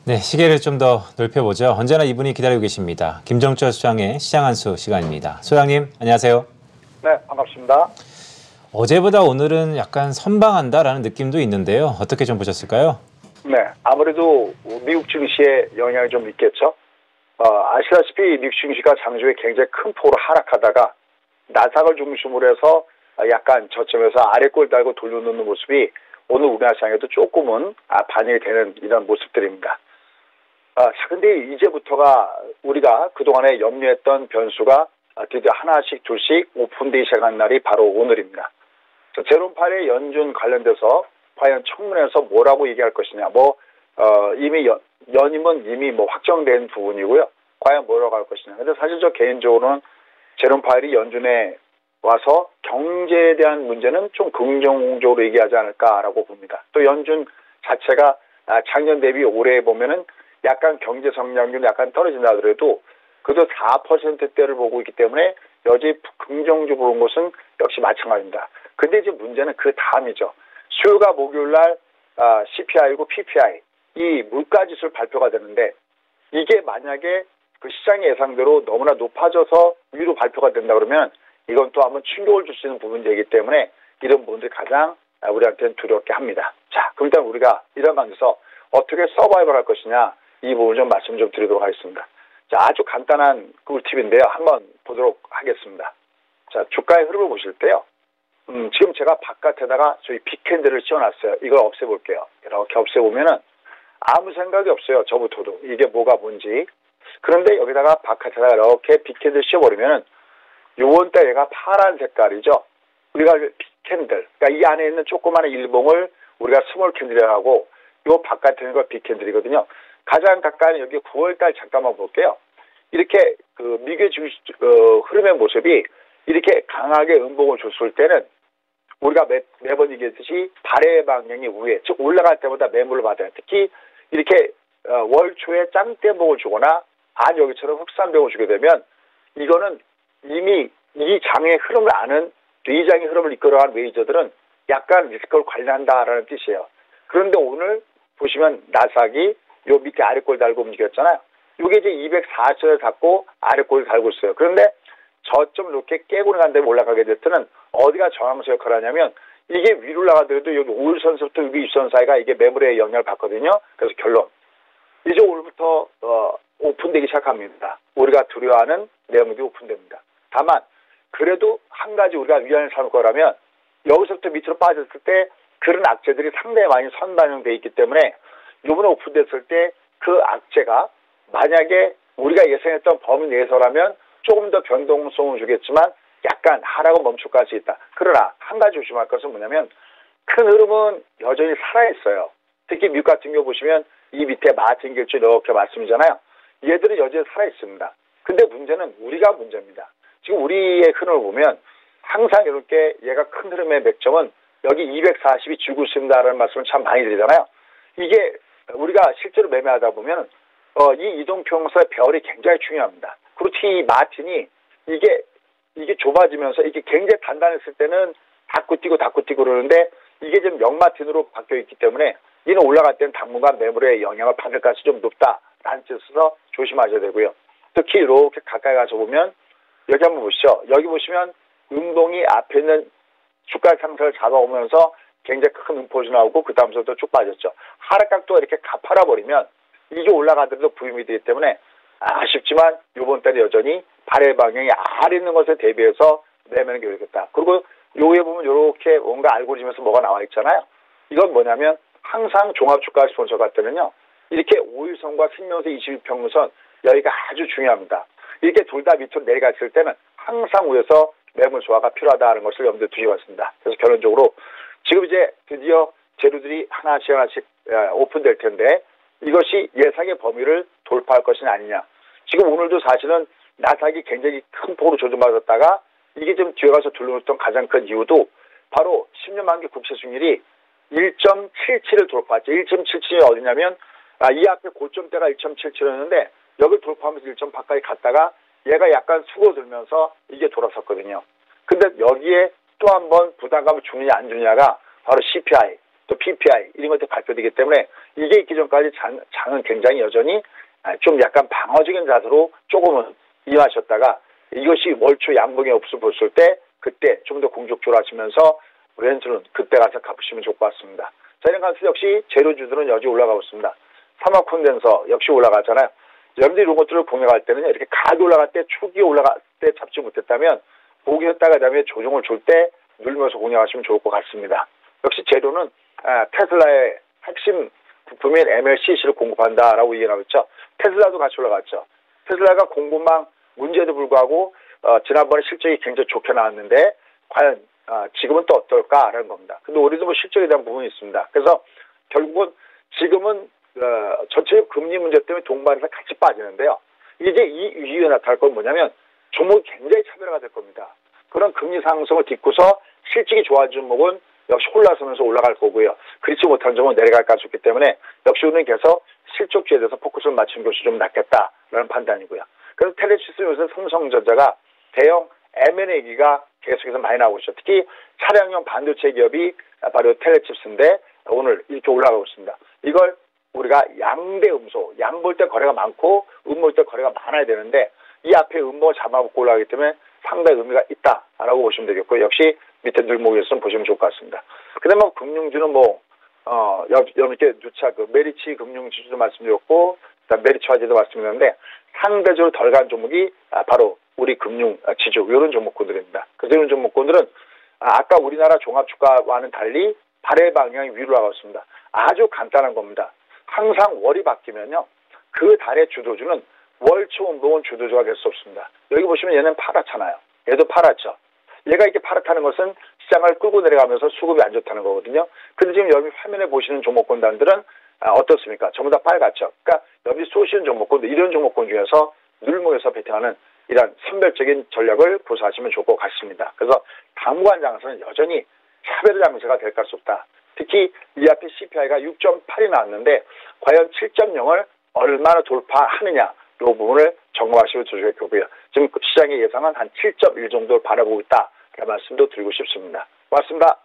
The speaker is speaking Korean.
네, 시계를 좀 더 넓혀보죠. 언제나 이분이 기다리고 계십니다. 김정철 소장의 시장 한수 시간입니다. 소장님, 안녕하세요. 네, 반갑습니다. 어제보다 오늘은 약간 선방한다라는 느낌도 있는데요. 어떻게 좀 보셨을까요? 네, 아무래도 미국 증시에 영향이 좀 있겠죠. 아시다시피 미국 증시가 장중에 굉장히 큰 폭으로 하락하다가 나스닥을 중심으로 해서 약간 저점에서 아래골 달고 돌려놓는 모습이 오늘 우리나라 시장에도 조금은 반영이 되는 이런 모습들입니다. 근데 이제부터가 우리가 그동안에 염려했던 변수가 드디어 하나씩 둘씩 오픈되기 시작한 날이 바로 오늘입니다. 제롬 파웰의 연준 관련돼서 과연 청문회에서 뭐라고 얘기할 것이냐. 이미 연임은 이미 확정된 부분이고요. 과연 뭐라고 할 것이냐. 근데 사실 저 개인적으로는 제롬 파웰이 연준에 와서 경제에 대한 문제는 좀 긍정적으로 얘기하지 않을까라고 봅니다. 또 연준 자체가 작년 대비 올해 보면은 약간 경제 성장률이 약간 떨어진다 하더라도 그래도 4%대를 보고 있기 때문에 여전히 긍정적으로 본 것은 역시 마찬가지입니다. 근데 이제 문제는 그 다음이죠. 수요가 목요일 날 CPI고 PPI 이 물가지수를 발표가 되는데 이게 만약에 그 시장의 예상대로 너무나 높아져서 위로 발표가 된다 그러면 이건 또 한번 충격을 줄 수 있는 부분이기 때문에 이런 부분들이 가장 우리한테는 두렵게 합니다. 자, 그럼 일단 우리가 이런 관계에서 어떻게 서바이벌 할 것이냐 이 부분을 좀 말씀 좀 드리도록 하겠습니다. 자, 아주 간단한 꿀팁인데요. 한번 보도록 하겠습니다. 자, 주가의 흐름을 보실 때요. 지금 제가 바깥에다가 저희 빅캔들을 씌워놨어요. 이걸 없애볼게요. 이렇게 없애보면은 아무 생각이 없어요. 저부터도. 이게 뭐가 뭔지. 그런데 여기다가 바깥에다가 이렇게 빅캔들 씌워버리면은 요번 달 얘가 파란 색깔이죠. 우리가 빅캔들. 그러니까 이 안에 있는 조그마한 일봉을 우리가 스몰 캔들이라고 하고 요 바깥에 있는 거 빅캔들이거든요. 가장 가까이 여기 9월달 잠깐만 볼게요. 이렇게 그 미국의 흐름의 모습이 이렇게 강하게 음봉을 줬을 때는 우리가 매번 얘기했듯이 발의 방향이 위에, 즉 올라갈 때보다 매물을 받아요. 특히 이렇게 월 초에 짱대봉을 주거나 여기처럼 흑산봉을 주게 되면 이거는 이미 이 장의 흐름을 아는 이 장의 흐름을 이끌어가는 메이저들은 약간 리스크를 관리한다라는 뜻이에요. 그런데 오늘 보시면 나스닥이 요 밑에 아래골 달고 움직였잖아요. 이게 이제 204천을 닫고 아래골을 달고 있어요. 그런데 저점 이렇게 깨고 난 다음에 올라가게 될 때는 어디가 저항서 역할을 하냐면 이게 위로 올라가더라도 여기 5일선부터 여기 2선 사이가 이게 매물에 영향을 받거든요. 그래서 결론. 이제 오늘부터 오픈되기 시작합니다. 우리가 두려워하는 매물이 오픈됩니다. 다만 그래도 한 가지 우리가 위안을 삼을 거라면 여기서부터 밑으로 빠졌을 때 그런 악재들이 상당히 많이 선반영되어 있기 때문에 이번에 오픈됐을 때 그 악재가 만약에 우리가 예상했던 범위 내에서라면 조금 더 변동성을 주겠지만 약간 하락은 멈출 수 있다. 그러나 한 가지 조심할 것은 뭐냐면 큰 흐름은 여전히 살아있어요. 특히 미국 같은 경우 보시면 이 밑에 마틴 길줄 이렇게 말씀이잖아요. 얘들은 여전히 살아있습니다. 근데 문제는 우리가 문제입니다. 지금 우리의 흐름을 보면 항상 이렇게 얘가 큰 흐름의 맥점은 여기 240이 쥐고 있습니다라는 말씀을 참 많이 드리잖아요. 이게 우리가 실제로 매매하다 보면 이 이동평선의 별이 굉장히 중요합니다. 그렇지 이 마틴이 이게 좁아지면서 이게 굉장히 단단했을 때는 닫고 뛰고 그러는데 이게 지금 역마틴으로 바뀌어 있기 때문에 이는 올라갈 때는 당분간 매물의 영향을 받을 가능성이 좀 높다라는 뜻에서 조심하셔야 되고요. 특히 이렇게 가까이 가서 보면 여기 한번 보시죠. 여기 보시면 음봉이 앞에 있는 주가 상승을 잡아오면서 굉장히 큰 음포지 나오고 그 다음부터 쭉 빠졌죠. 하락각도가 이렇게 가팔아버리면 이게 올라가더라도 부임이 되기 때문에 아쉽지만 이번 달에 여전히 발의 방향이 아래 있는 것에 대비해서 매매는 겨루겠다. 그리고 요에 보면 이렇게 뭔가 알고리즘에서 뭐가 나와 있잖아요. 이건 뭐냐면 항상 종합주가 스폰서 같으면요. 이렇게 5일선과 생명세 21평선 여기가 아주 중요합니다. 이렇게 둘 다 밑으로 내려갔을 때는 항상 위에서 매물 조화가 필요하다는 것을 염두에 두시기 바랍니다. 그래서 결론적으로 지금 이제 드디어 재료들이 하나씩 오픈될 텐데 이것이 예상의 범위를 돌파할 것이냐 아니냐. 지금 오늘도 사실은 나스닥이 굉장히 큰 폭으로 조정받았다가 이게 좀 뒤에 가서 둘러붙던 가장 큰 이유도 바로 10년 만기 국채 수익률이 1.77을 돌파했죠. 1.77이 어디냐면 이 앞에 고점대가 1.77였는데 여기를 돌파하면서 1점 가까이 갔다가 얘가 약간 수고들면서 이게 돌아섰거든요. 근데 여기에 또 한 번 부담감을 주느냐 안 주느냐가 바로 CPI. 또 PPI 이런 것들이 발표되기 때문에 이게 있기 전까지 장은 굉장히 여전히 좀 약간 방어적인 자세로 조금은 임하셨다가 이것이 월초 양봉의 없을 봤을 때 그때 좀 더 공격적으로 하시면서 왼손은 그때 가서 갚으시면 좋을 것 같습니다. 자, 이런 관수 역시 재료주들은 여전히 올라가고 있습니다. 사막 콘덴서 역시 올라가잖아요. 여러분들이 이런 것들을 공략할 때는 이렇게 가게 올라갈 때 초기에 올라갈 때 잡지 못했다면 포기했다가 그다음에 조정을 줄 때 누르면서 공략하시면 좋을 것 같습니다. 역시 재료는 테슬라의 핵심 부품인 MLCC를 공급한다라고 얘기하고 있죠. 테슬라도 같이 올라갔죠. 테슬라가 공급망 문제에도 불구하고 지난번에 실적이 굉장히 좋게 나왔는데 과연 지금은 또 어떨까라는 겁니다. 근데 우리도 뭐 실적에 대한 부분이 있습니다. 그래서 결국은 지금은 전체적 금리 문제 때문에 동반해서 같이 빠지는데요. 이제 이 이유에 나타날 건 뭐냐면 종목이 굉장히 차별화가 될 겁니다. 그런 금리 상승을 딛고서 실적이 좋아진 종목은 역시 올라서면서 올라갈 거고요. 그렇지 못한 종목은 내려갈 가능성이 있기 때문에 역시 우리는 계속 실적주에 대해서 포커스를 맞추는 것이 좀 낫겠다라는 판단이고요. 그래서 텔레시스 요새 삼성전자가 대형 M&A기가 계속해서 많이 나오고 있죠. 특히 차량용 반도체 기업이 바로 텔레칩스인데 오늘 이렇게 올라가고 있습니다. 이걸 우리가 양대 음소, 양 볼 때 거래가 많고 음 볼 때 거래가 많아야 되는데 이 앞에 음모 잡아먹고 올라가기 때문에 상당히 의미가 있다라고 보시면 되겠고 역시 밑에 늘목에서 좀 보시면 좋을 것 같습니다. 그 다음에 금융주는 여러분께 누차 메리츠 금융지주도 말씀드렸고 그다음 메리츠 화재도 말씀드렸는데 상대적으로 덜 간 종목이 바로 우리 금융지주 이런 종목군들입니다. 그래서 이런 종목군들은 아까 우리나라 종합주가와는 달리 발의 방향이 위로 나가고 있습니다. 아주 간단한 겁니다. 항상 월이 바뀌면요. 그 달의 주도주는 월초 운봉은 주도주가 될 수 없습니다. 여기 보시면 얘는 파랗잖아요. 얘도 파랗죠. 얘가 이렇게 파랗다는 것은 시장을 끌고 내려가면서 수급이 안 좋다는 거거든요. 근데 지금 여기 화면에 보시는 종목군단들은 어떻습니까? 전부 다 빨갛죠. 그러니까 여기 쏘시는 종목군들 이런 종목군 중에서 늘목에서 베팅하는 이런 선별적인 전략을 구사하시면 좋을 것 같습니다. 그래서 당분간 장세는 여전히 차별 장세가 될 수 없다. 특히 이 앞에 CPI가 6.8이 나왔는데 과연 7.0을 얼마나 돌파하느냐 이 부분을 점검하시면 좋겠고요. 지금 시장의 예상은 한 7.1 정도를 바라보고 있다라는 말씀도 드리고 싶습니다. 고맙습니다.